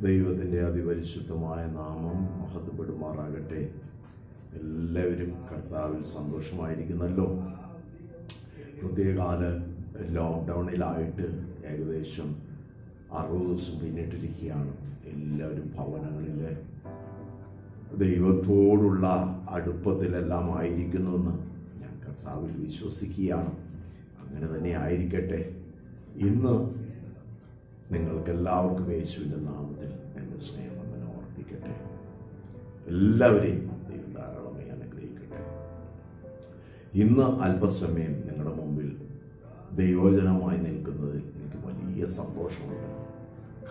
ദൈവത്തിൻ്റെ അതിപരിശുദ്ധമായ നാമം മഹത്വപ്പെടുമാറാകട്ടെ. എല്ലാവരും കർത്താവിൽ സന്തോഷമായിരിക്കുന്നല്ലോ. പ്രത്യേകകാല ലോക്ക്ഡൗണിലായിട്ട് ഏകദേശം 60 ദിവസം പിന്നിട്ടിരിക്കുകയാണ്. എല്ലാവരും ഭവനങ്ങളിൽ ദൈവത്തോടുള്ള അടുപ്പത്തിലെല്ലാം ആയിരിക്കുന്നുവെന്ന് ഞാൻ കർത്താവിൽ വിശ്വസിക്കുകയാണ്. അങ്ങനെ തന്നെ ആയിരിക്കട്ടെ. ഇന്ന് നിങ്ങൾക്കെല്ലാവർക്കും യേശുവിൻ്റെ നാമത്തിൽ എൻ്റെ സ്നേഹം അങ്ങനെ ഓർപ്പിക്കട്ടെ. എല്ലാവരെയും ദൈവം ധാരാളമായി അനുഗ്രഹിക്കട്ടെ. ഇന്ന് അല്പസമയം നിങ്ങളുടെ മുമ്പിൽ ദൈവവചനമായി നിൽക്കുന്നതിൽ എനിക്ക് വലിയ സന്തോഷമുണ്ട്.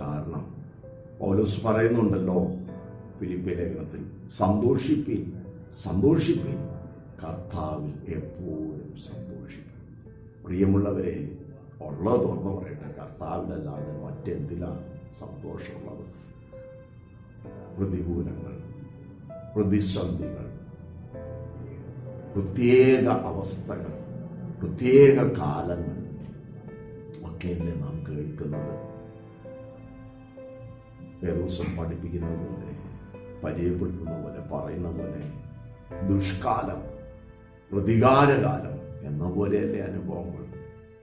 കാരണം പൗലോസ് പറയുന്നുണ്ടല്ലോ ഫിലിപ്പിയ ലേഖനത്തിൽ, സന്തോഷിപ്പിൻ, കർത്താവിൽ എപ്പോഴും സന്തോഷിപ്പിൻ. പ്രിയമുള്ളവരെ, ഉള്ളത് തുറന്നു പറയട്ടെ, കർത്താവിലല്ലാതെ മറ്റെന്തിലാണ് സന്തോഷമുള്ളത്? പ്രതികൂലങ്ങൾ, പ്രതിസന്ധികൾ, പ്രത്യേക അവസ്ഥകൾ, പ്രത്യേക കാലങ്ങൾ ഒക്കെയല്ലേ നാം കേൾക്കുന്നത്. ദിവസം പഠിപ്പിക്കുന്ന പോലെ, പരിചയപ്പെടുത്തുന്ന പോലെ, പറയുന്ന പോലെ ദുഷ്കാലം, പ്രതികാരകാലം എന്ന പോലെയല്ലേ അനുഭവങ്ങൾ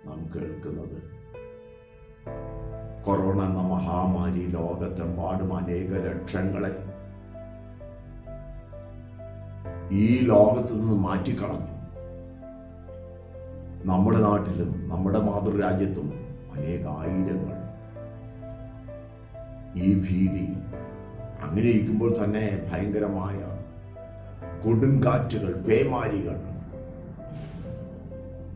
നാം കേൾക്കുന്നത്. കൊറോണ എന്ന മഹാമാരി ലോകത്തെമ്പാടും അനേക ലക്ഷങ്ങളെ ഈ ലോകത്തു നിന്ന് മാറ്റിക്കളഞ്ഞു. നമ്മുടെ നാട്ടിലും നമ്മുടെ മാതൃരാജ്യത്തും അനേക ആയിരങ്ങൾ ഈ ഭീതി. അങ്ങനെ ഇരിക്കുമ്പോൾ തന്നെ ഭയങ്കരമായ കൊടുങ്കാറ്റുകൾ, പേമാരികൾ,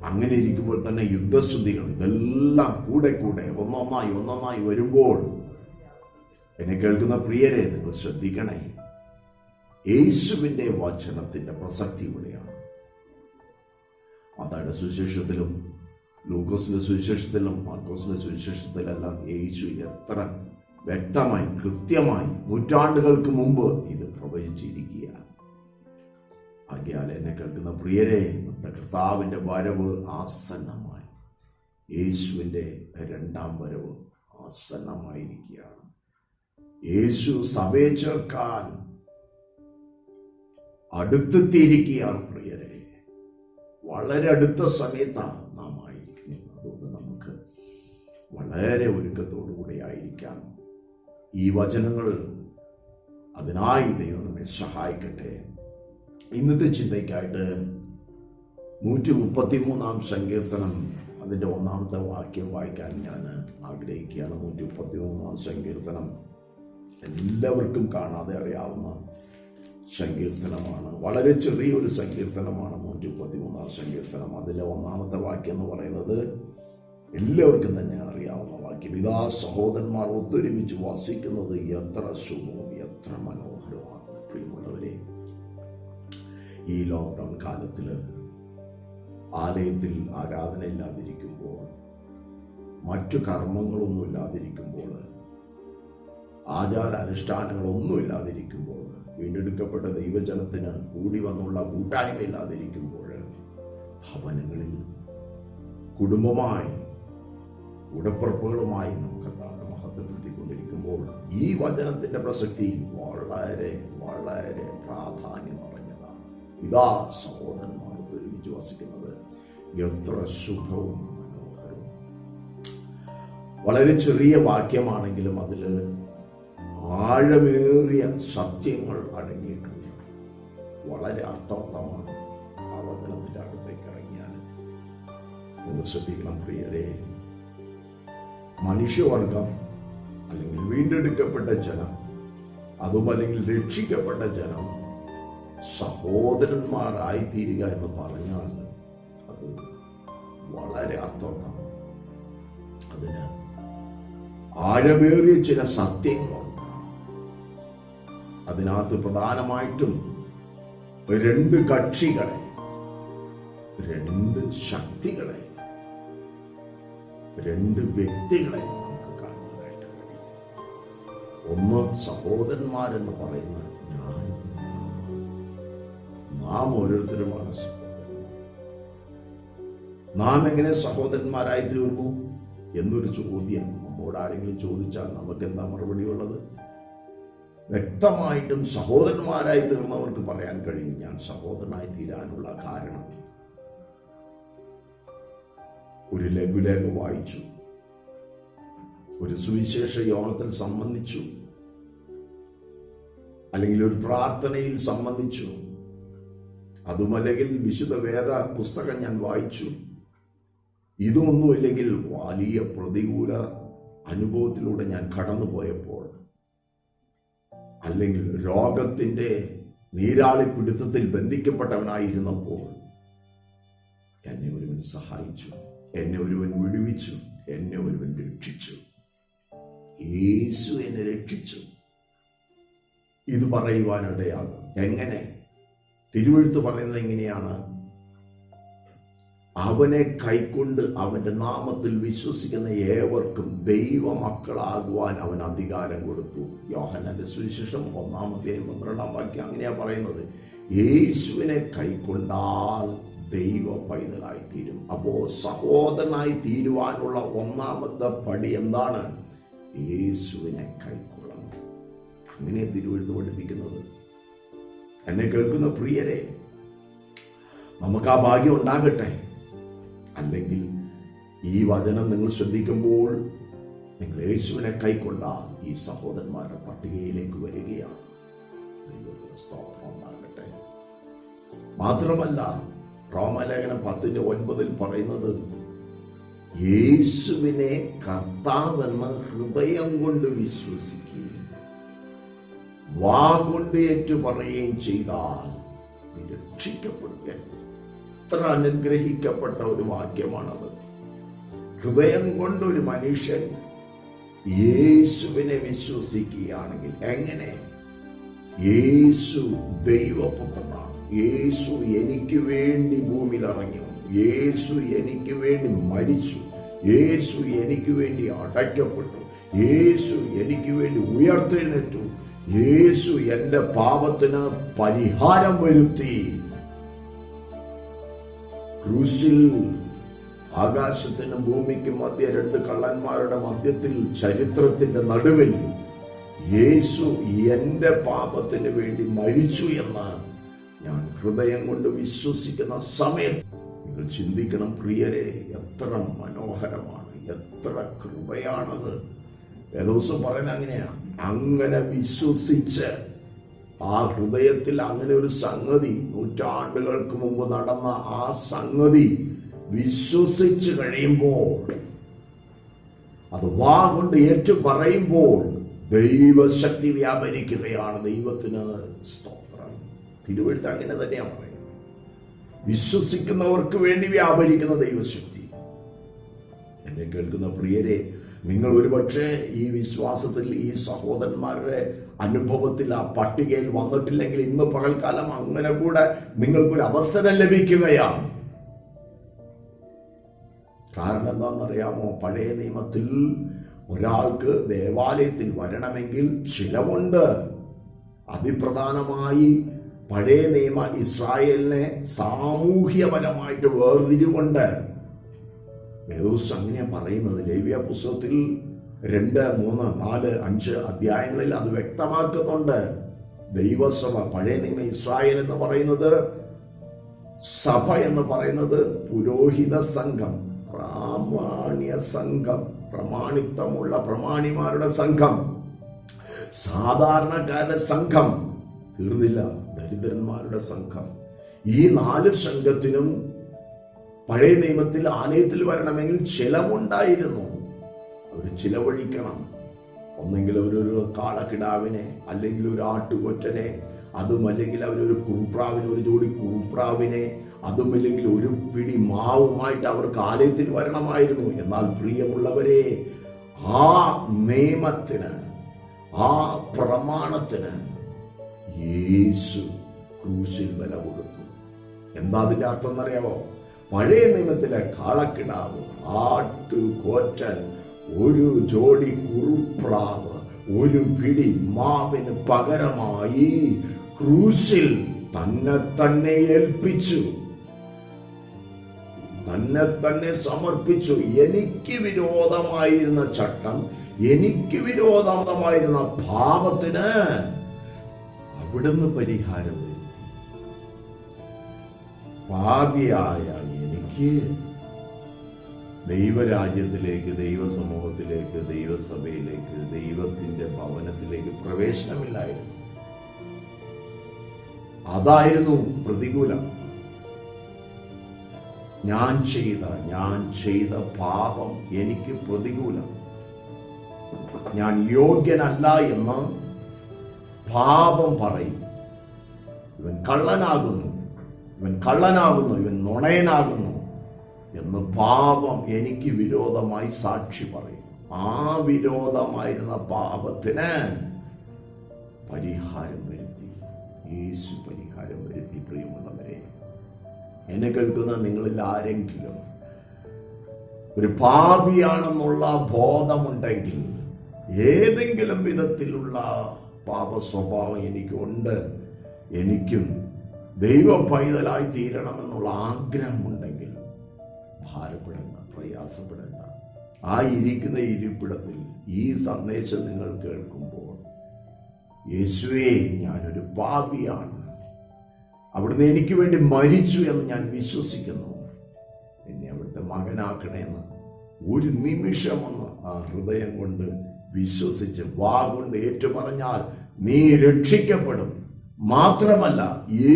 അങ്ങനെ ഇരിക്കുമ്പോൾ തന്നെ യുദ്ധശ്രുതികൾ, ഇതെല്ലാം കൂടെ ഒന്നൊന്നായി വരുമ്പോൾ എന്നെ കേൾക്കുന്ന പ്രിയരെ, നിങ്ങൾ ശ്രദ്ധിക്കണേ. യേശുവിൻ്റെ വചനത്തിൻ്റെ പ്രസക്തി ഇവിടെയാണ്. മത്തായിയുടെ സുവിശേഷത്തിലും ലൂക്കോസിന്റെ സുവിശേഷത്തിലും മാർക്കോസിന്റെ സുവിശേഷത്തിലെല്ലാം യേശു എത്ര വ്യക്തമായി, കൃത്യമായി, നൂറ്റാണ്ടുകൾക്ക് മുമ്പ് ഇത് പ്രവചിച്ചിരിക്കുകയാണ്. ആകയാൽ എന്നെ കേൾക്കുന്ന പ്രിയരെ, നമ്മുടെ കർത്താവിൻ്റെ വരവ് ആസന്നമായി. യേശുവിൻ്റെ രണ്ടാം വരവ് ആസന്നമായിരിക്കുകയാണ്. യേശു സഭയെ ചേർക്കാൻ അടുത്തെത്തിയിരിക്കുകയാണ് പ്രിയരെ. വളരെ അടുത്ത സമയത്താണ് നാം ആയിരിക്കുന്നത്. അതുകൊണ്ട് നമുക്ക് വളരെ ഒരുക്കത്തോടുകൂടി ആയിരിക്കാം. ഈ വചനങ്ങൾ അതിനായി ദൈവം നമ്മെ സഹായിക്കട്ടെ. ഇന്നത്തെ ചിന്തയ്ക്കായിട്ട് 133 സങ്കീർത്തനം, അതിൻ്റെ 1-ാമത്തെ വാക്യം വായിക്കാൻ ഞാൻ ആഗ്രഹിക്കുകയാണ്. 133 സങ്കീർത്തനം എല്ലാവർക്കും കാണാതെ അറിയാവുന്ന സങ്കീർത്തനമാണ്. വളരെ ചെറിയൊരു സങ്കീർത്തനമാണ് 133 സങ്കീർത്തനം. അതിലെ 1-ാമത്തെ വാക്യം എന്ന് പറയുന്നത് എല്ലാവർക്കും തന്നെ അറിയാവുന്ന വാക്യം. ഇതാ സഹോദരന്മാർ ഒത്തൊരുമിച്ച് വസിക്കുന്നത് എത്ര ശുഭവും എത്ര മനോഹരമാണ്. പ്രിയമുള്ളവരെ, ഈ ലോക്ക്ഡൗൺ കാലത്തിൽ ആലയത്തിൽ ആരാധന ഇല്ലാതിരിക്കുമ്പോൾ, മറ്റു കർമ്മങ്ങളൊന്നും ഇല്ലാതിരിക്കുമ്പോൾ, ആചാരാനുഷ്ഠാനങ്ങളൊന്നും ഇല്ലാതിരിക്കുമ്പോൾ, വീണ്ടെടുക്കപ്പെട്ട ദൈവജനത്തിന് കൂടി വന്നുള്ള കൂട്ടായ്മ ഇല്ലാതിരിക്കുമ്പോൾ, ഭവനങ്ങളിൽ കുടുംബമായി കൂടപ്പുറപ്പുകളുമായി നമുക്ക് കർത്താവിനെ മഹത്വപ്പെടുത്തിക്കൊണ്ടിരിക്കുമ്പോൾ ഈ വചനത്തിൻ്റെ പ്രസക്തി വളരെ വളരെ പ്രാധാന്യം നിറഞ്ഞതാണ്. ഇതാ സഹോദരന്മാർ ഒരുമിച്ച് വസിക്കുന്നത് എത്ര ശുഭവും മനോഹരവും. വളരെ ചെറിയ വാക്യമാണെങ്കിലും അതിൽ ആഴമേറിയ സത്യങ്ങൾ അടങ്ങിയിട്ടുണ്ട്. വളരെ അർത്ഥവത്തമാണ് ആ വചനത്തിൻ്റെ അകത്തേക്ക് ഇറങ്ങിയാൽ. നിങ്ങൾ ശ്രദ്ധിക്കണം പ്രിയരെ, മനുഷ്യവർഗം അല്ലെങ്കിൽ വീണ്ടെടുക്കപ്പെട്ട ജനം, അതും അല്ലെങ്കിൽ രക്ഷിക്കപ്പെട്ട ജനം സഹോദരന്മാരായിത്തീരുക എന്ന് പറഞ്ഞാൽ അത് വളരെ അർത്ഥവത്താണ്. അതിന് ആഴമേറിയ ചില സത്യങ്ങളുണ്ട്. അതിനകത്ത് പ്രധാനമായിട്ടും 2 കക്ഷികളെ, 2 ശക്തികളെ, 2 വ്യക്തികളെ നമുക്ക് കാണാനായിട്ട് കഴിയും. ഒന്ന് സഹോദരന്മാരെന്ന് പറയുന്ന നാം ഓരോരുത്തരുമാണ് സഹോദരൻ. നാം എങ്ങനെ സഹോദരന്മാരായി തീർന്നു എന്നൊരു ചോദ്യം നമ്മോട് ആരെങ്കിലും ചോദിച്ചാൽ നമുക്ക് എന്താ മറുപടി ഉള്ളത്? വ്യക്തമായിട്ടും സഹോദരന്മാരായി തീർന്നവർക്ക് പറയാൻ കഴിയും, ഞാൻ സഹോദരനായി തീരാനുള്ള കാരണം ഒരു ലഘുലേഖ വായിച്ചു, ഒരു സുവിശേഷ യോഗത്തിൽ സംബന്ധിച്ചു, അല്ലെങ്കിൽ ഒരു പ്രാർത്ഥനയിൽ സംബന്ധിച്ചു, അതുമല്ലെങ്കിൽ വിശുദ്ധ വേദ പുസ്തകം ഞാൻ വായിച്ചു. ഇതൊന്നുമില്ലെങ്കിൽ വലിയ പ്രതികൂല അനുഭവത്തിലൂടെ ഞാൻ കടന്നുപോയപ്പോൾ, അല്ലെങ്കിൽ രോഗത്തിന്റെ നീരാളിപ്പിടുത്തത്തിൽ ബന്ധിക്കപ്പെട്ടവനായിരുന്നപ്പോൾ എന്നെ ഒരുവൻ സഹായിച്ചു, എന്നെ ഒരുവൻ വിടുവിച്ചു, എന്നെ ഒരുവൻ രക്ഷിച്ചു. യേശു എന്നെ രക്ഷിച്ചു. ഇത് പറയുവാനിടയാകും. എങ്ങനെ? തിരുവെഴുത്ത് പറയുന്നത് എങ്ങനെയാണ്? അവനെ കൈക്കൊണ്ട് അവന്റെ നാമത്തിൽ വിശ്വസിക്കുന്ന ഏവർക്കും ദൈവമക്കളാകുവാൻ അവൻ അധികാരം കൊടുത്തു. യോഹന്നാന്റെ സുവിശേഷം 1:12 അങ്ങനെയാ പറയുന്നത്. യേശുവിനെ കൈക്കൊണ്ടാൽ ദൈവ പൈതലായി തീരും. അപ്പോ സഹോദരനായി തീരുവാനുള്ള ഒന്നാമത്തെ പടി എന്താണ്? യേശുവിനെ കൈക്കൊള്ളണം. അങ്ങനെ തിരുവെഴുത്ത് പഠിപ്പിക്കുന്നത്. എന്നെ കേൾക്കുന്ന പ്രിയരെ, നമുക്ക് ആ ഭാഗ്യം ഉണ്ടാകട്ടെ. അല്ലെങ്കിൽ ഈ വചനം നിങ്ങൾ ശ്രദ്ധിക്കുമ്പോൾ നിങ്ങൾ യേശുവിനെ കൈക്കൊണ്ടാൽ ഈ സഹോദരന്മാരുടെ പട്ടികയിലേക്ക് വരികയാണ്. ദൈവത്തിന് സ്തോത്രം ഉണ്ടാകട്ടെ. മാത്രമല്ല, റോമലേഖനം 10:9 പറയുന്നത്, യേശുവിനെ കർത്താവെന്ന് ഹൃദയം കൊണ്ട് വിശ്വസിക്കുകയും വാ കൊണ്ട് ഏറ്റു പറയുകയും ചെയ്താൽ രക്ഷിക്കപ്പെടുക. എത്ര അനുഗ്രഹിക്കപ്പെട്ട ഒരു വാക്യമാണത്. ഹൃദയം കൊണ്ട് ഒരു മനുഷ്യൻ യേശുവിനെ വിശ്വസിക്കുകയാണെങ്കിൽ, എങ്ങനെ? യേശു ദൈവപുത്രനാണ്, യേശു എനിക്ക് വേണ്ടി ഭൂമിയിൽ ഇറങ്ങി വന്നു, യേശു എനിക്ക് വേണ്ടി മരിച്ചു, യേശു എനിക്ക് വേണ്ടി അടയ്ക്കപ്പെട്ടു, യേശു എനിക്ക് വേണ്ടി ഉയർത്തെഴുന്നേറ്റു, യേശു എന്റെ പാപത്തിന് പരിഹാരം വരുത്തി. ക്രൂശിൽ ആകാശത്തിനും ഭൂമിക്കും മധ്യ രണ്ട് കള്ളന്മാരുടെ മധ്യത്തിൽ ചരിത്രത്തിന്റെ നടുവിൽ യേശു എന്റെ പാപത്തിന് വേണ്ടി മരിച്ചു എന്ന് ഞാൻ ഹൃദയം കൊണ്ട് വിശ്വസിക്കുന്ന സമയത്ത് നിങ്ങൾ ചിന്തിക്കണം പ്രിയരെ, എത്ര മനോഹരമാണ്, എത്ര കൃപയാണത്. ദിവസം പറയുന്നത് അങ്ങനെയാണ്. അങ്ങനെ വിശ്വസിച്ച് ആ ഹൃദയത്തിൽ അങ്ങനെ ഒരു സംഗതി, നൂറ്റാണ്ടുകൾക്ക് മുമ്പ് നടന്ന ആ സംഗതി വിശ്വസിച്ച് കഴിയുമ്പോൾ, അത് വാ കൊണ്ട് ഏറ്റു പറയുമ്പോൾ ദൈവശക്തി വ്യാപരിക്കുകയാണ്. ദൈവത്തിന് സ്തോത്രം. തിരുവെഴുത്ത് അങ്ങനെ തന്നെയാണ് പറയുന്നത്. വിശ്വസിക്കുന്നവർക്ക് വേണ്ടി വ്യാപരിക്കുന്ന ദൈവശക്തി. എന്നെ കേൾക്കുന്ന പ്രിയരെ, നിങ്ങൾ ഒരുപക്ഷെ ഈ വിശ്വാസത്തിൽ, ഈ സഹോദരന്മാരുടെ അനുഭവത്തിൽ ആ പട്ടികയിൽ വന്നിട്ടില്ലെങ്കിൽ ഇന്ന് പകൽക്കാലം അങ്ങനെ കൂടെ നിങ്ങൾക്കൊരു അവസരം ലഭിക്കുകയാണ്. കാരണം എന്താണെന്നറിയാമോ? പഴയ നിയമത്തിൽ ഒരാൾക്ക് ദേവാലയത്തിൽ വരണമെങ്കിൽ ചിലവുണ്ട്. അതിപ്രധാനമായി പഴയ നിയമ ഇസ്രായേലിനെ സാമൂഹ്യപരമായിട്ട് വേർതിരിവുണ്ട്. വേദപുസ്തകം അങ്ങനെയാ പറയുന്നത്. ലേവ്യ പുസ്തകത്തിൽ 2, 3, 4, 5 അധ്യായങ്ങളിൽ അത് വ്യക്തമാക്കുന്നുണ്ട്. ദൈവസഭ, പഴയ നിയമ ഇസ്രായേൽ എന്ന് പറയുന്നത്, സഭ എന്ന് പറയുന്നത് പുരോഹിത സംഘം, പ്രാമാണ്യ സംഘം, പ്രമാണിത്വമുള്ള പ്രമാണിമാരുടെ സംഘം, സാധാരണക്കാരുടെ സംഘം, തീർന്നില്ല, ദരിദ്രന്മാരുടെ സംഘം. ഈ 4 സംഘത്തിനും പഴയ നിയമത്തിൽ ആലയത്തിൽ വരണമെങ്കിൽ ചിലവുണ്ടായിരുന്നു. അവർ ചിലവഴിക്കണം. ഒന്നെങ്കിൽ അവരൊരു കാളക്കിടാവിനെ, അല്ലെങ്കിൽ ഒരു ആട്ടുകൊറ്റനെ, അതും അല്ലെങ്കിൽ അവരൊരു കുറുപ്രാവിനെ, ഒരു ജോഡി കുറുപ്രാവിനെ, അതുമല്ലെങ്കിൽ ഒരു പിടി മാവുമായിട്ട് അവർക്ക് ആലയത്തിൽ വരണമായിരുന്നു. എന്നാൽ പ്രിയമുള്ളവരെ, ആ നിയമത്തിന്, ആ പ്രമാണത്തിന് യേശു ക്രൂശിൽ വില കൊടുത്തു. എന്താ അതിന്റെ അർത്ഥം എന്നറിയാമോ? പഴയ നിയമത്തിലെ കാളക്കിടാവ്, ആട്ടുകൊറ്റൻ, ഒരു ജോഡി കുറുപ്രാവ്, ഒരു പിടി മാവിന് പകരമായി ക്രൂശിൽ തന്നെ തന്നെ ഏൽപ്പിച്ചു, തന്നെ തന്നെ സമർപ്പിച്ചു. എനിക്ക് വിരോധമായിരുന്ന ചട്ടം, എനിക്ക് വിരോധമായിരുന്ന പാപത്തിന് അവിടുന്ന് പരിഹാരം വരുത്തി. പാപിയായ എനിക്ക് ദൈവരാജ്യത്തിലേക്ക്, ദൈവസമൂഹത്തിലേക്ക്, ദൈവസഭയിലേക്ക്, ദൈവത്തിന്റെ ഭവനത്തിലേക്ക് പ്രവേശനമില്ലായിരുന്നു. അതായിരുന്നു പ്രതികൂലം. ഞാൻ ചെയ്ത പാപം എനിക്ക് പ്രതികൂലം. ഞാൻ യോഗ്യനല്ല എന്ന് പാപം പറയും. ഇവൻ കള്ളനാകുന്നു, ഇവൻ നുണയനാകുന്നു എന്ന് പാപം എനിക്ക് വിരോധമായി സാക്ഷി പറയും. ആ വിരോധമായിരുന്ന പാപത്തിന് പരിഹാരം വരുത്തി. യേശു പരിഹാരം വരുത്തി. പ്രിയമുള്ളവരെ, എന്നെ കേൾക്കുന്ന നിങ്ങളിൽ ആരെങ്കിലും ഒരു പാപിയാണെന്നുള്ള ബോധമുണ്ടെങ്കിൽ, ഏതെങ്കിലും വിധത്തിലുള്ള പാപ സ്വഭാവം എനിക്കുണ്ട്, എനിക്കും ദൈവ പൈതലായി തീരണമെന്നുള്ള ആഗ്രഹമുണ്ടെങ്കിൽ ഭാരപ്പെടേണ്ട, പ്രയാസപ്പെടേണ്ട. ആ ഇരിക്കുന്ന ഇരിപ്പിടത്തിൽ ഈ സന്ദേശം നിങ്ങൾ കേൾക്കുമ്പോൾ, യേശുവേ, ഞാനൊരു പാപിയാണ്, അവിടുന്ന് എനിക്ക് വേണ്ടി മരിച്ചു എന്ന് ഞാൻ വിശ്വസിക്കുന്നു, എന്നെ അവിടുത്തെ മകനാക്കണമെന്ന് ഒരു നിമിഷമൊന്ന് ആ ഹൃദയം കൊണ്ട് വിശ്വസിച്ച് വാഗൊണ്ട് ഏറ്റുപറഞ്ഞാൽ നീ രക്ഷിക്കപ്പെടും. മാത്രമല്ല,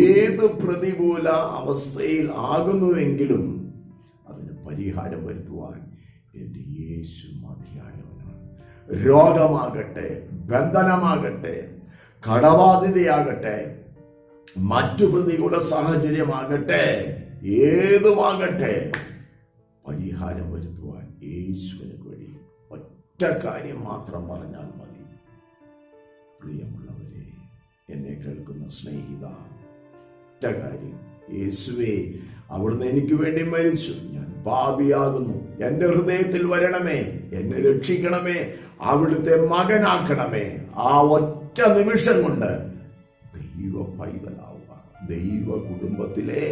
ഏത് പ്രതികൂല അവസ്ഥയിൽ ആകുന്നുവെങ്കിലും അതിന് പരിഹാരം വരുത്തുവാൻ എൻ്റെ യേശു മതിയായവനാണ്. രോഗമാകട്ടെ, ബന്ധനമാകട്ടെ, കടബാധ്യതയാകട്ടെ, മറ്റു പ്രതികൂല സാഹചര്യമാകട്ടെ, ഏതുമാകട്ടെ, പരിഹാരം വരുത്തുവാൻ യേശുവിന് കഴിയും. ഒറ്റ കാര്യം മാത്രം പറഞ്ഞാൽ മതി. പ്രിയമുള്ളവരെ, എന്നെ കേൾക്കുന്ന സ്നേഹിത, ഒറ്റ കാര്യം: യേശുവേ, അവിടുന്ന് എനിക്ക് വേണ്ടി മരിച്ചു, ഞാൻ പാപിയാകുന്നു, എൻ്റെ ഹൃദയത്തിൽ വരണമേ, എന്നെ രക്ഷിക്കണമേ, അവിടുത്തെ മകനാക്കണമേ. ആ ഒറ്റ നിമിഷം കൊണ്ട് ദൈവ പൈതലാവുക, ദൈവ കുടുംബത്തിലെ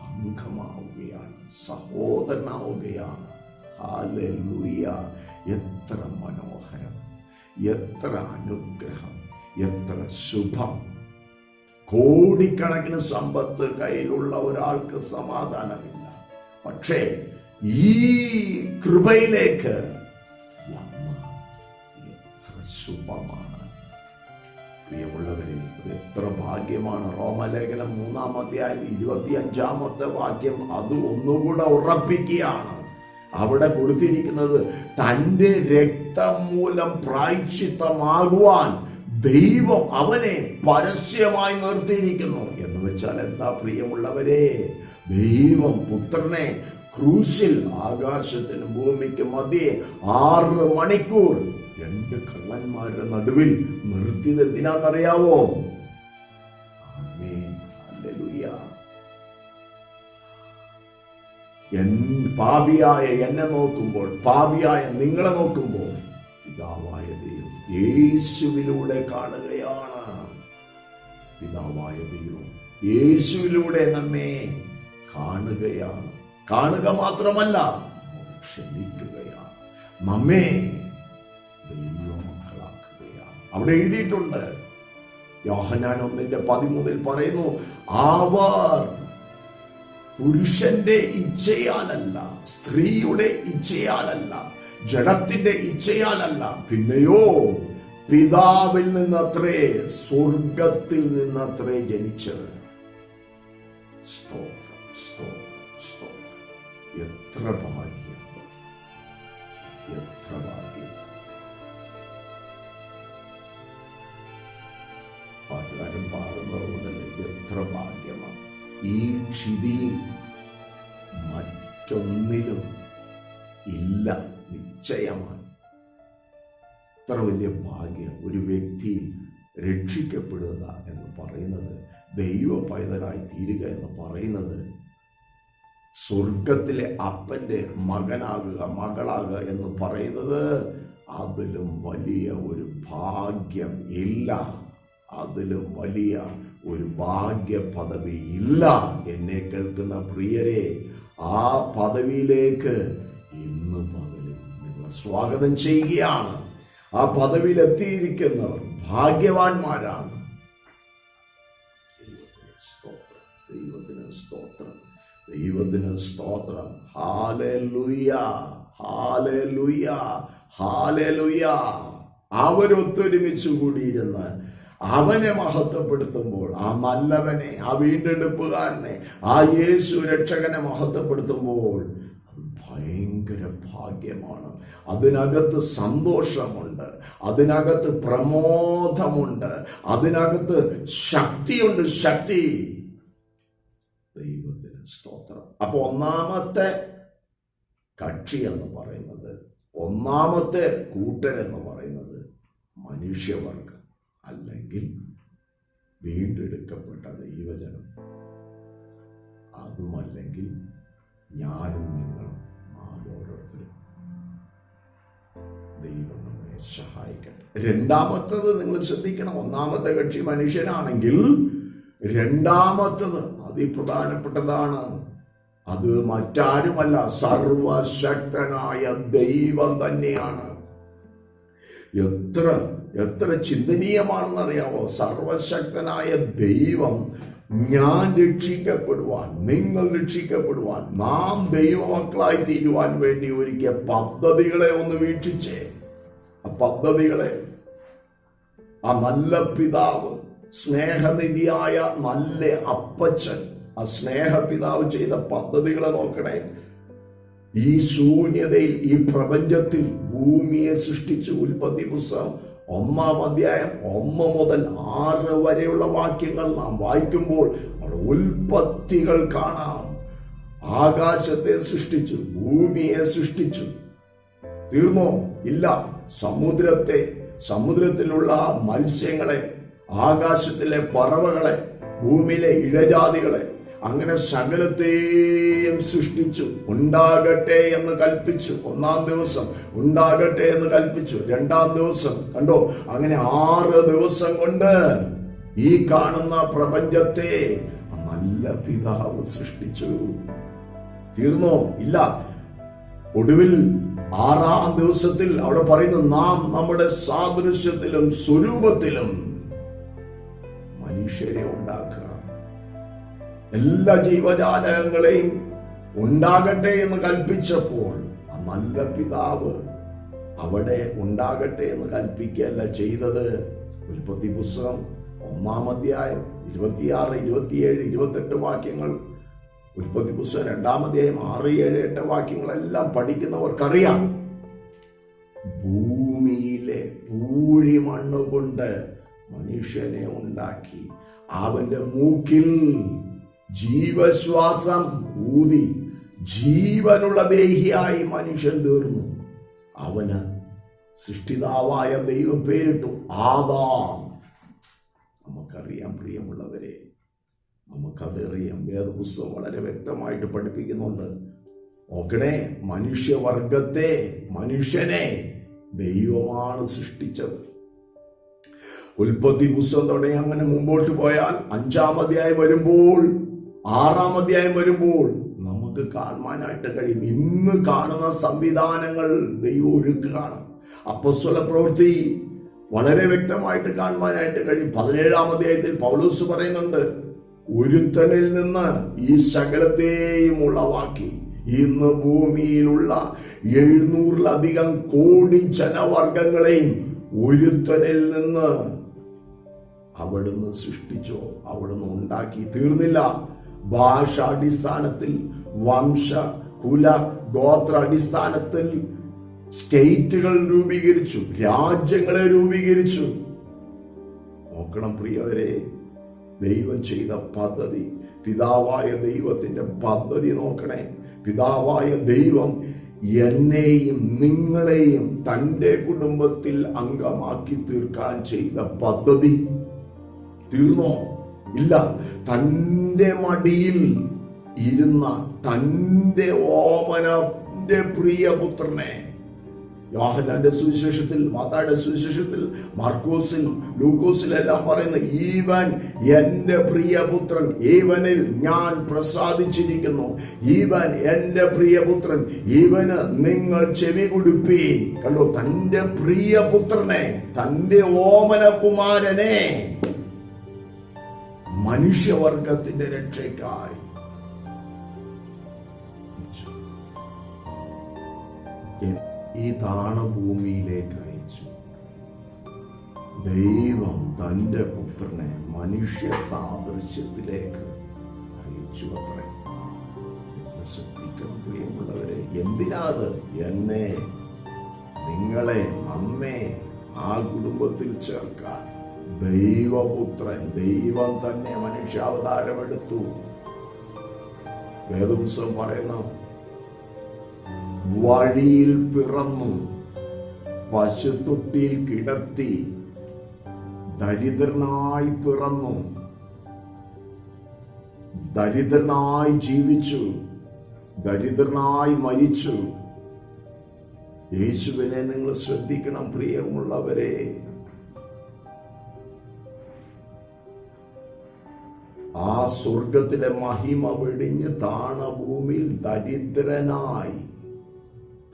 അംഗമാവുകയാണ്, സഹോദരനാവുകയാണ്. ഹല്ലേലൂയ! എത്ര മനോഹരം, എത്ര അനുഗ്രഹം, എത്ര ശുഭം. കോടിക്കണക്കിന് സമ്പത്ത് കയ്യിലുള്ള ഒരാൾക്ക് സമാധാനമില്ല. പക്ഷേ ഈ കൃപയിലേക്ക് വന്ന എത്ര ശുഭമാണ്. പ്രിയമുള്ളവരെ, എത്ര ഭാഗ്യമാണ്. റോമലേഖനം 3-25 വാക്യം അത് ഒന്നുകൂടെ ഉറപ്പിക്കുകയാണ്. അവിടെ കൊടുത്തിരിക്കുന്നത്, തൻ്റെ രക്തം മൂലം പ്രായശ്ചിത്തമാകുവാൻ ദൈവം അവനെ പരസ്യമായി നിർത്തിയിരിക്കുന്നു. എന്ന് വെച്ചാൽ എന്താ പ്രിയമുള്ളവരെ? ദൈവം പുത്രനെ ക്രൂശിൽ ആകാശത്തിനും ഭൂമിക്ക് മധ്യേ 6 മണിക്കൂർ 2 കള്ളന്മാരുടെ നടുവിൽ നിർത്തിയത് എന്തിനാണെന്നറിയാവോ? ആമേൻ, ഹല്ലേലൂയ. പാപിയായ എന്നെ നോക്കുമ്പോൾ, പാപിയായ നിങ്ങളെ നോക്കുമ്പോൾ, പിതാവായ ദൈവം യേശുവിലൂടെ കാണുകയാണ്. പിതാവായ ദൈവം യേശുവിലൂടെ നമ്മെ കാണുകയാണ്. കാണുക മാത്രമല്ല, ക്ഷമിക്കുകയാണ്, നമ്മെ ദൈവമക്കളാക്കുകയാണ്. അവിടെ എഴുതിയിട്ടുണ്ട്, യോഹന്നാൻ 1:13 പറയുന്നു, അവർ പുരുഷന്റെ ഇച്ഛയാലല്ല, സ്ത്രീയുടെ ഇച്ഛയാലല്ല, ജഡത്തിന്റെ ഇച്ഛയാലല്ല, പിന്നെയോ പിതാവിൽ നിന്നത്രേ, സ്വർഗത്തിൽ നിന്നത്രേ ജനിച്ചത്. സ്തോത്രം, സ്തോത്രം, സ്തോത്രം. എത്ര ഭാഗ്യം, എത്ര ഭാഗ്യം. പാട്ടുകാരൻ പാടുന്നതുകൊണ്ടല്ലേ, എത്ര ഭാഗ്യമാണ്. ഈ ക്ഷിതിയിൽ മറ്റൊന്നിലും ഇല്ല, നിശ്ചയമാണ്. എത്ര വലിയ ഭാഗ്യം. ഒരു വ്യക്തി രക്ഷിക്കപ്പെടുക എന്ന് പറയുന്നത്, ദൈവ പൈതലായി തീരുക എന്ന് പറയുന്നത്, സ്വർഗത്തിലെ അപ്പൻ്റെ മകനാകുക, മകളാകുക എന്ന് പറയുന്നത്, അതിലും വലിയ ഒരു ഭാഗ്യം ഇല്ല. അതിലും വലിയ ഒരു ഭാഗ്യ പദവി ഇല്ല. എന്നെ കേൾക്കുന്ന പ്രിയരെ, ആ പദവിയിലേക്ക് ഇന്ന് പകലും നിങ്ങളെ സ്വാഗതം ചെയ്യുകയാണ്. ആ പദവിയിൽ എത്തിയിരിക്കുന്നവർ ഭാഗ്യവാന്മാരാണ്. ദൈവത്തിന് സ്തോത്രം. ഹല്ലേലൂയ, ഹല്ലേലൂയ, ഹല്ലേലൂയ. അവരൊത്തൊരുമിച്ച് കൂടിയിരുന്ന് അവനെ മഹത്വപ്പെടുത്തുമ്പോൾ, ആ നല്ലവനെ, ആ വീണ്ടെടുപ്പുകാരനെ, ആ യേശു രക്ഷകനെ മഹത്വപ്പെടുത്തുമ്പോൾ അത് ഭയങ്കര ഭാഗ്യമാണ്. അതിനകത്ത് സന്തോഷമുണ്ട്, അതിനകത്ത് പ്രമോദമുണ്ട്, അതിനകത്ത് ശക്തിയുണ്ട്. ശക്തി. ദൈവത്തിന് സ്തോത്രം. അപ്പൊ ഒന്നാമത്തെ കക്ഷി എന്ന് പറയുന്നത്, ഒന്നാമത്തെ കൂട്ടരെന്ന് പറയുന്നത് മനുഷ്യവർഗം, അല്ലെങ്കിൽ വീണ്ടെടുക്കപ്പെട്ട ദൈവജനം. അതുമല്ലെങ്കിൽ ഞാനും നിങ്ങളും, നാം ഓരോരുത്തരും. ദൈവം നമ്മെ സഹായിക്കട്ടെ. രണ്ടാമത്തത് നിങ്ങൾ ശ്രദ്ധിക്കണം. ഒന്നാമത്തെ കക്ഷി മനുഷ്യനാണെങ്കിൽ രണ്ടാമത്തത് അതിപ്രധാനപ്പെട്ടതാണ്. അത് മറ്റാരുമല്ല, സർവശക്തനായ ദൈവം തന്നെയാണ്. എത്ര ചിന്തനീയമാണെന്നറിയാമോ? സർവശക്തനായ ദൈവം ഞാൻ രക്ഷിക്കപ്പെടുവാൻ, നിങ്ങൾ രക്ഷിക്കപ്പെടുവാൻ, നാം ദൈവമക്കളായി തീരുവാൻ വേണ്ടി ഒരുക്കിയ പദ്ധതികളെ ഒന്ന് വീക്ഷിച്ചേ. ആ പദ്ധതികളെ ആ നല്ല പിതാവ്, സ്നേഹനിധിയായ നല്ല അപ്പച്ചൻ, ആ സ്നേഹപിതാവ് ചെയ്ത പദ്ധതികളെ നോക്കണേ. ഈ ശൂന്യതയിൽ, ഈ പ്രപഞ്ചത്തിൽ ഭൂമിയെ സൃഷ്ടിച്ചു. ഉൽപ്പത്തി പുസ്തകം 1-ാം അധ്യായം 1 മുതൽ 6 വരെയുള്ള വാക്യങ്ങൾ നാം വായിക്കുമ്പോൾ അവിടെ ഉൽപ്പത്തികൾ കാണാം. ആകാശത്തെ സൃഷ്ടിച്ചു, ഭൂമിയെ സൃഷ്ടിച്ചു. തീർന്നോ? ഇല്ല. സമുദ്രത്തിലുള്ള മത്സ്യങ്ങളെ, ആകാശത്തിലെ പറവകളെ, ഭൂമിയിലെ ഇഴജാതികളെ, അങ്ങനെ സകലത്തെയും സൃഷ്ടിച്ചു. ഉണ്ടാകട്ടെ എന്ന് കൽപ്പിച്ചു. 1-ാം ദിവസം ഉണ്ടാകട്ടെ എന്ന് കൽപ്പിച്ചു. 2-ാം ദിവസം കണ്ടോ, അങ്ങനെ 6 ദിവസം കൊണ്ട് ഈ കാണുന്ന പ്രപഞ്ചത്തെ നല്ല പിതാവ് സൃഷ്ടിച്ചു. തീർന്നോ? ഇല്ല. ഒടുവിൽ 6-ാം ദിവസത്തിൽ അവിടെ പറയുന്നു, നാം നമ്മുടെ സാദൃശ്യത്തിലും സ്വരൂപത്തിലും മനുഷ്യരെ ഉണ്ടാക്കുക. എല്ലാ ജീവജാലങ്ങളെയും ഉണ്ടാകട്ടെ എന്ന് കൽപ്പിച്ചപ്പോൾ ആ നല്ല പിതാവ് അവിടെ ഉണ്ടാകട്ടെ എന്ന് കൽപ്പിക്കുകയല്ല ചെയ്തത്. ഉൽപ്പത്തി പുസ്തകം 1-ാം അധ്യായം 26, 27, 28 വാക്യങ്ങൾ, ഉൽപ്പത്തി പുസ്തകം 2-ാം അധ്യായം 6, 7, 8 വാക്യങ്ങളെല്ലാം പഠിക്കുന്നവർക്കറിയാം. ഭൂമിയിലെ പൂഴിമണ്ണ് കൊണ്ട് മനുഷ്യനെ ഉണ്ടാക്കി, അവന്റെ മൂക്കിൽ ജീവശ്വാസം ഊതി ജീവനുള്ള ദേഹിയായി മനുഷ്യൻ തീർന്നു. അവന് സൃഷ്ടിതാവായ ദൈവം പേരിട്ടു ആദാം. നമുക്കറിയാം പ്രിയമുള്ളവരെ, നമുക്കതറിയാം. വേദപുസ്തകം വളരെ വ്യക്തമായിട്ട് പഠിപ്പിക്കുന്നുണ്ട്. നോക്കണേ, മനുഷ്യനെ ദൈവമാണ് സൃഷ്ടിച്ചത്. ഉൽപ്പത്തി പുസ്തകം തുടങ്ങി അങ്ങനെ മുമ്പോട്ട് പോയാൽ 5-ാം അധ്യായം വരുമ്പോൾ, 6-ാം അധ്യായം വരുമ്പോൾ നമുക്ക് കാണുവാനായിട്ട് കഴിയും. ഇന്ന് കാണുന്ന സംവിധാനങ്ങൾ ദൈവം ഒരുക്കുകയാണ്. അപ്പോസ്തല പ്രവൃത്തി വളരെ വ്യക്തമായിട്ട് കാണുവാനായിട്ട് കഴിയും. 17-ാം അധ്യായത്തിൽ പൗലോസ് പറയുന്നുണ്ട്, ഒരുത്തനിൽ നിന്ന് ഈ സകലത്തെയും ഉളവാക്കി. ഇന്ന് ഭൂമിയിലുള്ള 700-ലധികം കോടി ജനവർഗങ്ങളെയും ഒരുത്തനിൽ നിന്ന് അവിടുന്ന് സൃഷ്ടിച്ചോ, അവിടുന്ന് ഉണ്ടാക്കി. തീർന്നില്ല. ഭാഷാടിസ്ഥാനത്തിൽ, വംശ കുല ഗോത്ര അടിസ്ഥാനത്തിൽ സ്റ്റേറ്റുകൾ രൂപീകരിച്ചു, രാജ്യങ്ങളെ രൂപീകരിച്ചു. നോക്കണം പ്രിയവരെ, ദൈവം ചെയ്ത പദ്ധതി, പിതാവായ ദൈവത്തിന്റെ പദ്ധതി നോക്കണേ. പിതാവായ ദൈവം എന്നെയും നിങ്ങളെയും തൻ്റെ കുടുംബത്തിൽ അംഗമാക്കി തീർക്കാൻ ചെയ്ത പദ്ധതി തീർന്നോ? ഇല്ല. തൻ്റെ മടിയിൽ ഇരുന്ന തൻ്റെ ഓമനന്റെ പ്രിയപുത്രനെ, യോഹന്നാന്റെ സുവിശേഷത്തിൽ, മാത്തായുടെ സുവിശേഷത്തിൽ, മാർക്കോസിൽ, ലൂക്കോസിലെല്ലാം പറയുന്ന, ഈവൻ എന്റെ പ്രിയപുത്രൻ, ഈവനിൽ ഞാൻ പ്രസാദിച്ചിരിക്കുന്നു, ഈവൻ എന്റെ പ്രിയപുത്രൻ, ഈവന് നിങ്ങൾ ചെവി കൊടുപ്പീൻ. കണ്ടോ, തന്റെ പ്രിയപുത്രനെ, തന്റെ ഓമനകുമാരനെ മനുഷ്യവർഗത്തിന്റെ രക്ഷയ്ക്കായി ഈ താണഭൂമിയിലേക്ക് അയച്ചു. ദൈവം തൻ്റെ പുത്രനെ മനുഷ്യ സാദൃശ്യത്തിലേക്ക് അയച്ചു അത്രേ. ശ്രദ്ധിക്കണം പ്രിയമുള്ളവരെ, എന്തിനാത്? എന്നെ, നിങ്ങളെ, നമ്മെ ആ കുടുംബത്തിൽ ചേർക്കാൻ ദൈവപുത്രൻ, ദൈവം തന്നെ മനുഷ്യാവതാരമെടുത്തു. വേദപുസ്തകം പറയുന്നു, വഴിയിൽ പിറന്നു, പശുത്തൊട്ടിയിൽ കിടത്തി, ദരിദ്രനായി പിറന്നു, ദരിദ്രനായി ജീവിച്ചു, ദരിദ്രനായി മരിച്ചു. യേശുവിനെ നിങ്ങൾ ശ്രദ്ധിക്കണം പ്രിയമുള്ളവരെ. ആ സ്വർഗത്തിലെ മഹിമ വെടിഞ്ഞ് താണഭൂമിയിൽ ദരിദ്രനായി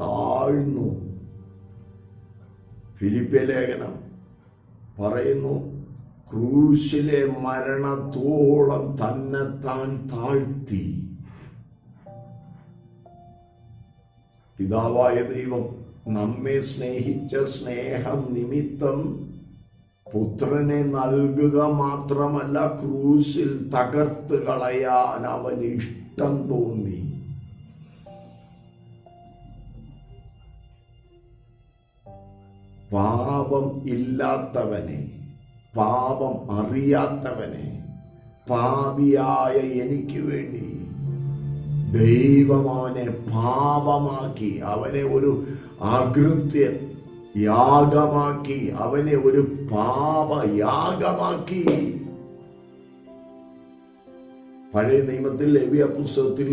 താഴ്ന്നു. ഫിലിപ്പിയ ലേഖനം പറയുന്നു, ക്രൂശിലെ മരണത്തോളം തന്നെത്താൻ താഴ്ത്തി. പിതാവായ ദൈവം നമ്മെ സ്നേഹിച്ച സ്നേഹം നിമിത്തം പുത്രനെ നൽകുക മാത്രമല്ല, ക്രൂശിൽ തകർത്ത് കളയാൻ അവന് ഇഷ്ടം തോന്നി. പാപം ഇല്ലാത്തവനെ, പാപം അറിയാത്തവനെ, പാപിയായ എനിക്ക് വേണ്ടി ദൈവം അവനെ പാപമാക്കി, അവനെ ഒരു അകൃത്യ യാഗമാക്കി, അവനെ ഒരു പാപയാഗമാക്കി. പഴയ നിയമത്തിൽ ലേവ്യ പുസ്തകത്തിൽ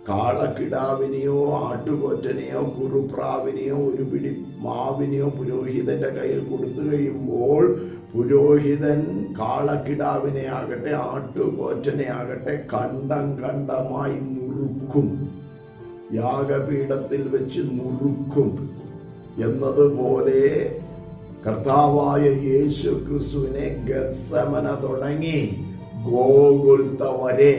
കാളക്കിടാവിനെയോ ആട്ടുകൊറ്റനെയോ കുറുപ്രാവിനെയോ ഒരു പിടി മാവിനെയോ പുരോഹിതന്റെ കയ്യിൽ കൊടുത്തു കഴിയുമ്പോൾ പുരോഹിതൻ കാളക്കിടാവിനെ ആകട്ടെ ആട്ടുകൊറ്റനെ ആകട്ടെ കണ്ടം കണ്ടമായി നുറുക്കും, യാഗപീഠത്തിൽ വെച്ച് നുറുക്കും. എന്നതുപോലെ കർത്താവായ യേശു ക്രിസ്തുവിനെ ഗത്സമന തുടങ്ങി ഗോഗുൽത്ത വരെ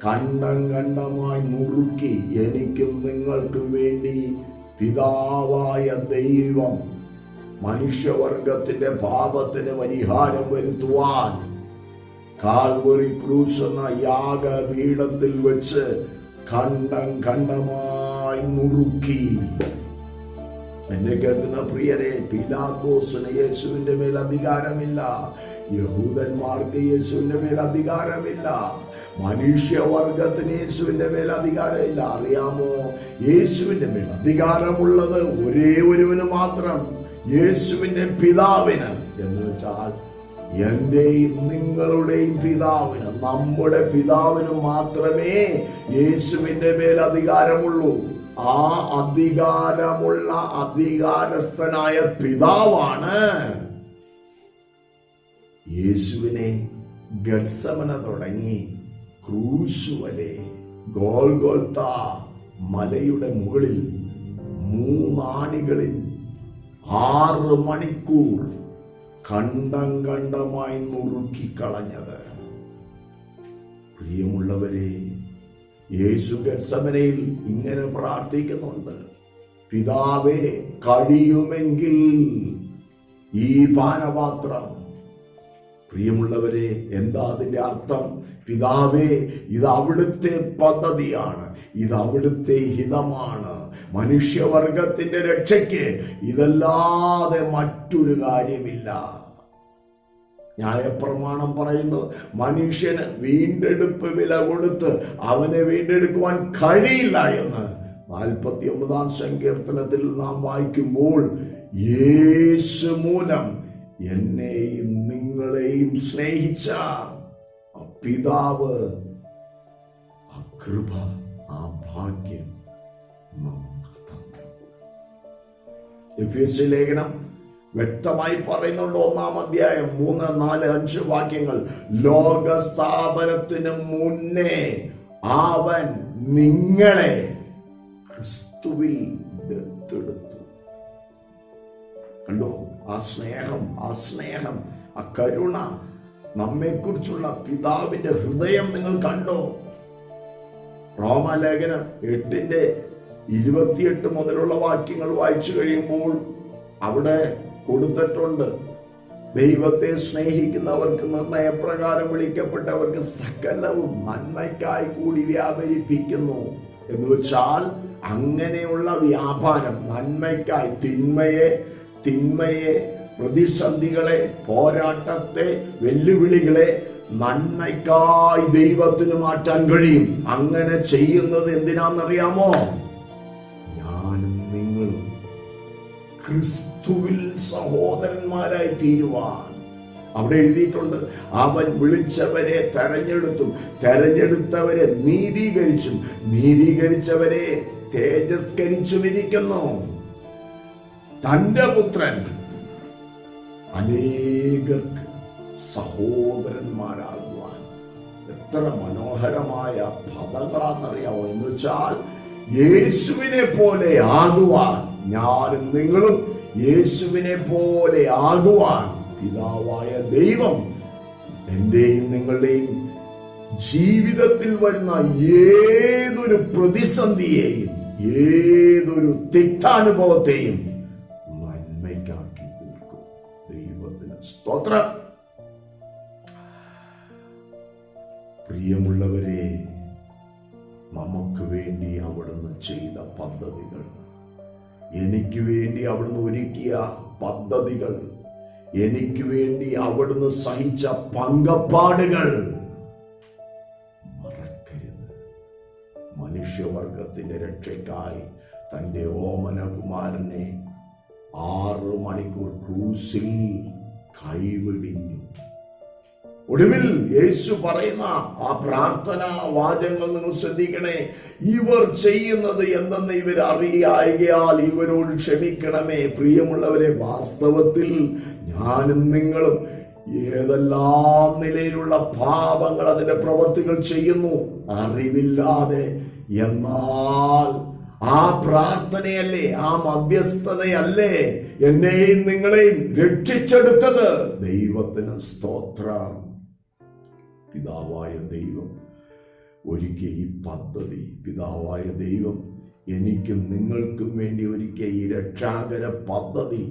കണ്ടം കണ്ടമായി നുറുക്കി എനിക്കും നിങ്ങൾക്കും വേണ്ടി പിതാവായ ദൈവം മനുഷ്യവർഗത്തിന്റെ പാപത്തിന് പരിഹാരം വരുത്തുവാൻ കാൽവറി ക്രൂശ് എന്ന യാഗപീഠത്തിൽ വെച്ച് കണ്ടം കണ്ടമായി നുറുക്കി. എന്നെ കേൾക്കുന്ന പ്രിയരെ, പീലാത്തോസിന് യേശുവിന്റെ മേൽ അധികാരമില്ല, യഹൂദന്മാർക്ക് യേശുവിന്റെ മേൽ അധികാരമില്ല, മനുഷ്യവർഗത്തിന് യേശുവിന്റെ മേൽ അധികാരമില്ല. അറിയാമോ, യേശുവിന്റെ മേൽ അധികാരമുള്ളത് ഒരേ ഒരുവന് മാത്രം, യേശുവിന്റെ പിതാവിന്. എന്ന് വെച്ചാൽ എന്റെയും നിങ്ങളുടെയും പിതാവിന്, നമ്മുടെ പിതാവിന് മാത്രമേ യേശുവിന്റെ മേൽ അധികാരമുള്ളൂ. ആ അധികാരമുള്ള അധികാരസ്ഥനായ പിതാവാണ് യേശുവിനെ ഗത്സമന തുടങ്ങി ക്രൂശ് വരെ ഗോൽഗോൽത്ത മലയുടെ മുകളിൽ 3 ആണികളിൽ 6 മണിക്കൂർ കണ്ടം കണ്ടമായി നുറുക്കിക്കളഞ്ഞത്. പ്രിയമുള്ളവരെ, യേശു ഗത്സമനയിൽ ഇങ്ങനെ പ്രാർത്ഥിക്കുന്നുണ്ട്, പിതാവേ, കഴിയുമെങ്കിൽ ഈ പാനപാത്രം. പ്രിയമുള്ളവരെ, എന്താ അതിന്റെ അർത്ഥം? പിതാവേ, ഇത് അവിടുത്തെ പദ്ധതിയാണ്, ഇത് അവിടുത്തെ ഹിതമാണ്, മനുഷ്യവർഗത്തിന്റെ രക്ഷയ്ക്ക് ഇതല്ലാതെ മറ്റൊരു കാര്യമില്ല. ന്യായപ്രമാണം പറയുന്നു, മനുഷ്യന് വീണ്ടെടുപ്പ് വില കൊടുത്ത് അവനെ വീണ്ടെടുക്കുവാൻ കഴിയില്ല എന്ന് 49-ാം സങ്കീർത്തനത്തിൽ നാം വായിക്കുമ്പോൾ, യേശു മൂലം എന്നെയും നിങ്ങളെയും സ്നേഹിച്ച ആ പിതാവ്, ആ കൃപ, ആ ഭാഗ്യം നമുക്ക് തന്നു. എഫേസ്യ ലേഖനം വ്യക്തമായി പറയുന്നുണ്ട്, 1-ാം അധ്യായം 3, 4, 5 വാക്യങ്ങൾ. ലോകസ്ഥാപനത്തിന് മുന്നേ അവൻ നിങ്ങളെ ക്രിസ്തുവിൽ ദത്തെടുത്തു. കണ്ടോ ആ സ്നേഹം, ആ കരുണ, നമ്മെക്കുറിച്ചുള്ള പിതാവിന്റെ ഹൃദയം നിങ്ങൾ കണ്ടോ? റോമാലേഖനം 8-ന്റെ 28 മുതലുള്ള വാക്യങ്ങൾ വായിച്ചു കഴിയുമ്പോൾ അവിടെ കൊടുത്തിട്ടുണ്ട്, ദൈവത്തെ സ്നേഹിക്കുന്നവർക്ക്, നിർണയപ്രകാരം വിളിക്കപ്പെട്ടവർക്ക് സകലവും നന്മയ്ക്കായി കൂടി വ്യാപരിപ്പിക്കുന്നു എന്ന് വെച്ചാൽ, അങ്ങനെയുള്ള വ്യാപാരം നന്മയ്ക്കായി, തിന്മയെ പ്രതിസന്ധികളെ, പോരാട്ടത്തെ, വെല്ലുവിളികളെ നന്മയ്ക്കായി ദൈവത്തിന് മാറ്റാൻ കഴിയും. അങ്ങനെ ചെയ്യുന്നത് എന്തിനാണെന്നറിയാമോ? ഞാനും നിങ്ങളും ക്രിസ്തുവിൽ സഹോദരന്മാരായി തീരുവാൻ. അവിടെ എഴുതിയിട്ടുണ്ട്, അവൻ വിളിച്ചവരെ തെരഞ്ഞെടുത്തവരെ നീതീകരിച്ചവരെ തേജസ്കരിച്ചുമിരിക്കുന്നു. തന്റെ പുത്രൻ അനേകർക്ക് സഹോദരന്മാരാകുവാൻ. എത്ര മനോഹരമായ പദങ്ങളാണെന്നറിയാമോ? എന്ന് വെച്ചാൽ യേശുവിനെ പോലെ ആകുവാൻ, ഞാനും നിങ്ങളും യേശുവിനെ പോലെ ആകുവാൻ പിതാവായ ദൈവം എന്റെയും നിങ്ങളുടെയും ജീവിതത്തിൽ വരുന്ന ഏതൊരു പ്രതിസന്ധിയെയും, ഏതൊരു തിക്താനുഭവത്തെയും നന്മയ്ക്കാക്കി തീർക്കും. ദൈവത്തിന് സ്തോത്രം. പ്രിയമുള്ളവരെ, നമുക്ക് വേണ്ടി അവിടുന്ന് ചെയ്ത പദ്ധതികൾ, എനിക്ക് വേണ്ടി അവിടുന്ന് ഒരുക്കിയ പദ്ധതികൾ, എനിക്ക് വേണ്ടി അവിടുന്ന് സഹിച്ച പങ്കപ്പാടുകൾ മറക്കരുത്. മനുഷ്യവർഗത്തിന്റെ രക്ഷയ്ക്കായി തന്റെ ഓമനകുമാരനെ 6 മണിക്കൂർ ക്രൂസിൽ കൈവിടിഞ്ഞു. ഒടുവിൽ യേശു പറയുന്ന ആ പ്രാർത്ഥനാ വാചകങ്ങൾ നിങ്ങൾ ശ്രദ്ധിക്കണേ. ഇവർ ചെയ്യുന്നത് എന്തെന്ന് ഇവർ അറിയായകയാൽ ഇവരോട് ക്ഷമിക്കണമേ. പ്രിയമുള്ളവരെ, വാസ്തവത്തിൽ ഞാനും നിങ്ങളും ഏതെല്ലാം നിലയിലുള്ള പാപങ്ങൾ, അതിന്റെ പ്രവൃത്തികൾ ചെയ്യുന്നു അറിവില്ലാതെ. എന്നാൽ ആ പ്രാർത്ഥനയല്ലേ, ആ മധ്യസ്ഥതയല്ലേ എന്നെയും നിങ്ങളെയും രക്ഷിച്ചെടുത്തത്. ദൈവത്തിന് സ്തോത്രം. പിതാവായ ദൈവം ഒരുക്കിയ ഈ പദ്ധതി, പിതാവായ ദൈവം എനിക്കും നിങ്ങൾക്കും വേണ്ടി ഒരുക്കിയ ഈ രക്ഷാകര പദ്ധതി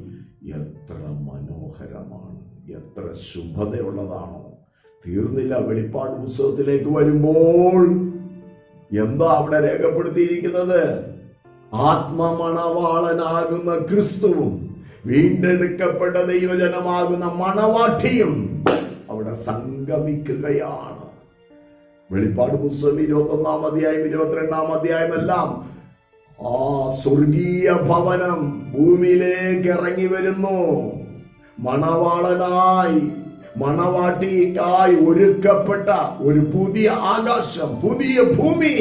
എത്ര മനോഹരമാണ്, എത്ര ശുഭതയുള്ളതാണോ. തീർന്നില്ല. വെളിപ്പാട് പുസ്തകത്തിലേക്ക് വരുമ്പോൾ എന്താ അവിടെ രേഖപ്പെടുത്തിയിരിക്കുന്നത്? ആത്മമണവാളനാകുന്ന ക്രിസ്തുവും വീണ്ടെടുക്കപ്പെട്ട ദൈവജനമാകുന്ന മണവാട്ടിയും അവിടെ സംഗമിക്കുകയാണ്. വെളിപ്പാട് പുസ്തകം 21-ാം അധ്യായം 22-ാം അധ്യായം എല്ലാം ആ സ്വർഗീയ ഭവനം ഭൂമിയിലേക്ക് ഇറങ്ങി വരുന്നു. മണവാളനായി, മണവാട്ടിക്കായി ഒരുക്കപ്പെട്ട ഒരു പുതിയ ആകാശം, പുതിയ ഭൂമി.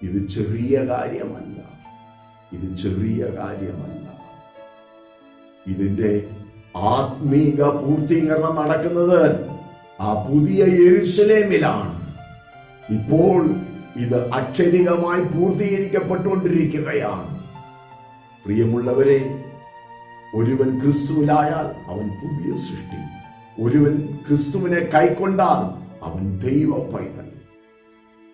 ഇത് ചെറിയ കാര്യമല്ല, ഇത് ചെറിയ കാര്യമല്ല. ഇതിന്റെ ആത്മീക പൂർത്തീകരണം നടക്കുന്നത് ആ പുതിയ യെരൂശലേമിലാണ്. ഇപ്പോൾ ഇത് അക്ഷരികമായി പൂർത്തീകരിക്കപ്പെട്ടുകൊണ്ടിരിക്കുകയാണ്. പ്രിയമുള്ളവരെ, ഒരുവൻ ക്രിസ്തുവിലായാൽ അവൻ പുതിയ സൃഷ്ടി. ഒരുവൻ ക്രിസ്തുവിനെ കൈക്കൊണ്ടാൽ അവൻ ദൈവ പൈതൽ.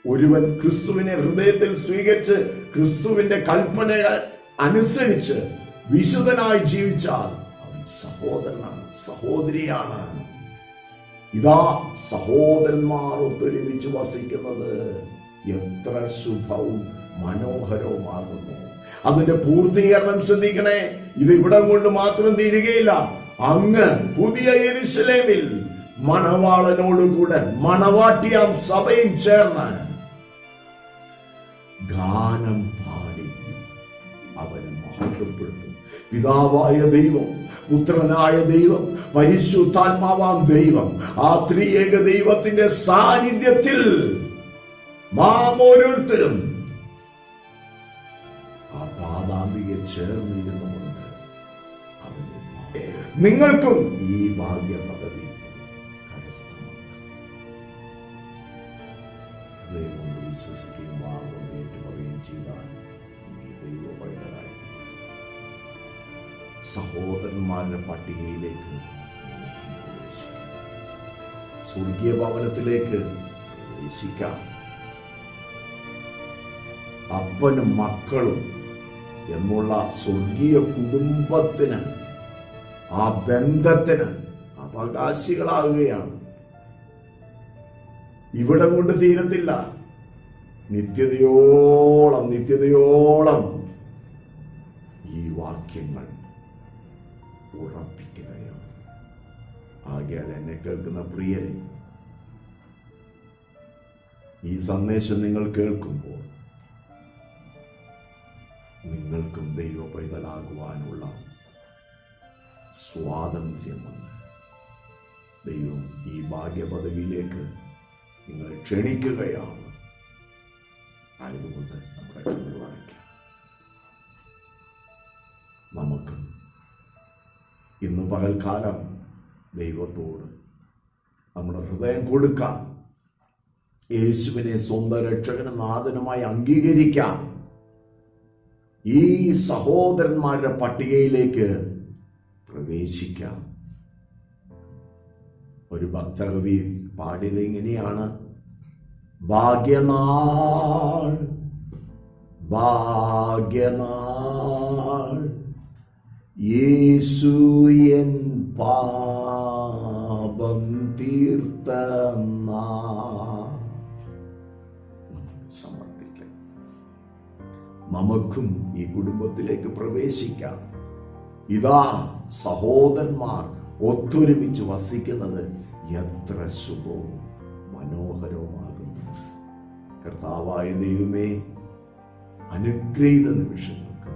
ഒരുവൻ ക്രിസ്തുവിനെ ഹൃദയത്തിൽ സ്വീകരിച്ച് ക്രിസ്തുവിന്റെ കൽപ്പനകൾ അനുസരിച്ച് വിശുദ്ധനായി ജീവിച്ചാൽ അവൻ സഹോദരനാണ്, സഹോദരിയാണ്. ഇതാ സഹോദരന്മാർ ഒത്തൊരുമിച്ച് വസിക്കുന്നത് എത്ര ശുഭവും മനോഹരവുമാകുന്നു. അതിന്റെ പൂർത്തീകരണം ശ്രദ്ധിക്കണേ. ഇത് ഇവിടം കൊണ്ട് മാത്രം തീരുകയില്ല. അങ്ങ് പുതിയ യെരൂശലേമിൽ മണവാളനോടുകൂടെ മണവാട്ടിയാം സഭയും ചേർന്ന് ഗാനം പാടി അവനെ മഹത്വപ്പെടുത്തും. പിതാവായ ദൈവം, പുത്രനായ ദൈവം, പരിശുദ്ധാത്മാവാം ദൈവം, ആ ത്രിയേക ദൈവത്തിന്റെ സാന്നിധ്യത്തിൽ നാം ഓരോരുത്തരും ആ പാദാംബികയെ ചേർന്നിരുന്നുകൊണ്ട് നിങ്ങൾക്കും ഈ ഭാഗ്യ പദവി കരസ്ഥമാക്കാം. ഹൃദയം കൊണ്ട് വിശ്വസിക്കുകയും വാഗം ഏറ്റുപറയുകയും ചെയ്താൽ ദൈവ പൈതലായി സഹോദരന്മാരുടെ പട്ടികയിലേക്ക് സ്വർഗീയ ഭവനത്തിലേക്ക് പ്രവേശിക്കാം. അപ്പനും മക്കളും എന്നുള്ള സ്വർഗീയ കുടുംബത്തിന്, ആ ബന്ധത്തിന് അവകാശികളാകുകയാണ്. ഇവിടെ കൊണ്ട് തീരത്തില്ല. നിത്യതയോളം ഈ വാക്യങ്ങൾ ഉറപ്പിക്കുകയാണ്. ആകയാൽ എന്നെ കേൾക്കുന്ന പ്രിയരെ, ഈ സന്ദേശം നിങ്ങൾ കേൾക്കുമ്പോൾ നിങ്ങൾക്കും ദൈവ പൈതലാകുവാനുള്ള സ്വാതന്ത്ര്യമുണ്ട്. ദൈവം ഈ ഭാഗ്യപദവിയിലേക്ക് നിങ്ങളെ ക്ഷണിക്കുകയാണ്. ആയതുകൊണ്ട് നമ്മുടെ കണ്ണുകൾ അടയ്ക്കാം. നമുക്ക് ഇന്ന് പകൽക്കാലം ദൈവത്തോട് നമ്മുടെ ഹൃദയം കൊടുക്കാം. യേശുവിനെ സ്വന്തം രക്ഷകനും നാഥനുമായി അംഗീകരിക്കാം. ഈ സഹോദരന്മാരുടെ പട്ടികയിലേക്ക് പ്രവേശിക്കാം. ഒരു ഭക്തകവി പാടിയത് ഇങ്ങനെയാണ്: ഭാഗ്യനാൾ ഭാഗ്യനാൾ, യേശു എൻ പാപം തീർത്ത നാൾ. സമർപ്പിക്കാം. നമുക്കും ഈ കുടുംബത്തിലേക്ക് പ്രവേശിക്കാം. ഇതാ സഹോദരന്മാർ ഒത്തൊരുമിച്ച് വസിക്കുന്നത് എത്ര ശുഭവും മനോഹരവുമാകുന്നു. കർത്താവായ ദൈവമേ, അനുഗ്രഹീത നിമിഷങ്ങൾക്ക്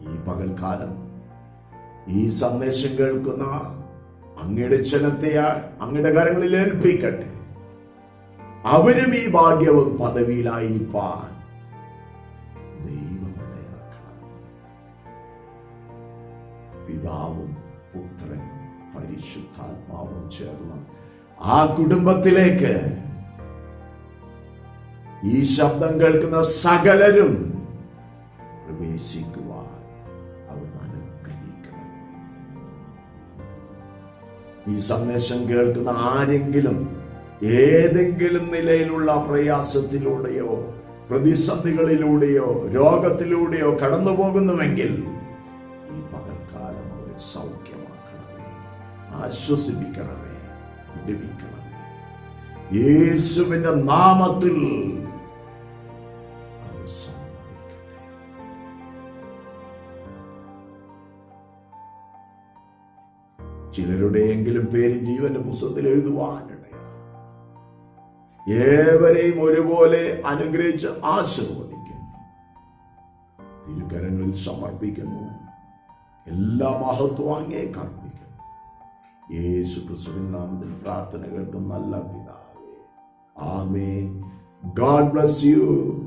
ഈ പകൽക്കാലം ഈ സന്ദേശം കേൾക്കുന്ന അങ്ങയുടെ ജനത്തെ അങ്ങയുടെ കരങ്ങളിൽ ഏൽപ്പിക്കട്ടെ. അവരും ഈ ഭാഗ്യ പദവിയിലായിരിക്കാൻ ദൈവമിടയാക്കണം. പിതാവും പുത്രനും പരിശുദ്ധാത്മാവും ചേർന്ന് ആ കുടുംബത്തിലേക്ക് ഈ ശബ്ദം കേൾക്കുന്ന സകലരും പ്രവേശിക്കുവാൻ അവർ അനുഗ്രഹിക്കണം. ഈ സന്ദേശം കേൾക്കുന്ന ആരെങ്കിലും ഏതെങ്കിലും നിലയിലുള്ള പ്രയാസത്തിലൂടെയോ പ്രതിസന്ധികളിലൂടെയോ രോഗത്തിലൂടെയോ കടന്നു പോകുന്നുവെങ്കിൽ ഈ പകൽക്കാലം അവരെ സൗഖ്യമാക്കണമേ, ആശ്വസിപ്പിക്കണമേ, വിടുവിക്കണമേ. യേശുവിന്റെ നാമത്തിൽ അത് സംഭവിക്കട്ടെ. ചിലരുടെയെങ്കിലും പേര് ജീവന്റെ പുസ്തകത്തിൽ എഴുതുവാനിടയാണ്. ഏവരെയും ഒരുപോലെ അനുഗ്രഹിച്ച് ആശീർവദിക്കും. തിരുകരങ്ങളിൽ സമർപ്പിക്കുന്നു. എല്ലാ മഹത്വം അങ്ങേക്ക് അർപ്പിക്കുന്നു. യേശു ക്രിസ്തുവിന്റെ നാമത്തിൽ പ്രാർത്ഥന കേൾക്കും നല്ല പിതാവേ, ആമേൻ. God bless you.